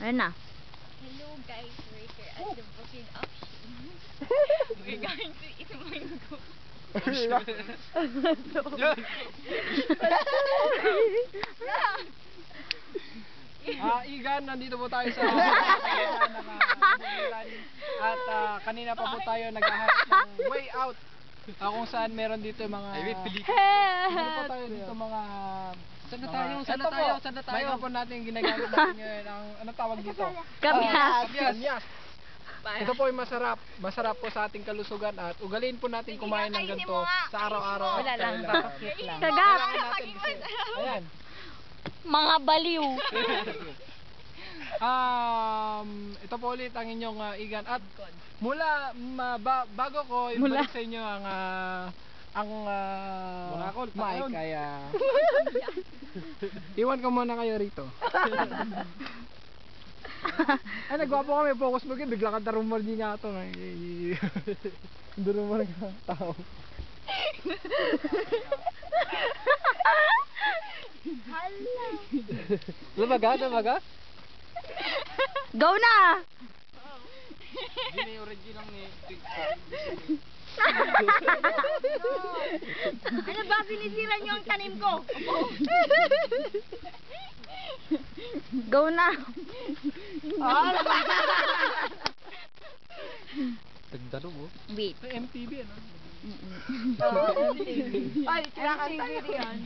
Ayun na. Hello guys, we're here at the Bukid Option. We're going to eat mango. Igan, nandito po tayo sa at kanina pa po tayo naghahanap ng way out kung saan meron dito mga ano po tayo dito mga saan na tayo microphone natin ginagamit natin ngayon ang ano tawag dito? Kamyas. Ito po ay masarap po sa ating kalusugan at ugaliin po natin kumain ng ganito sa araw-araw. Wala lang, papakit lang. Kagat! Ayan. Mga baliw. Ito po ulit ang inyong Igan at bago ko ibalik sa inyo ang mic kaya iwan ko muna kayo rito. Ay nagwapo kami, focus mo kayo, bigla ka tarumol di nga ito. Durumol ka tao. Lumaga? Go na! Hindi na original ni Ano ba, sinisira niyo ang tanim ko? Go na! Tagdalo mo? Wait. MTV ano? Ay, kinakanta niyo yan.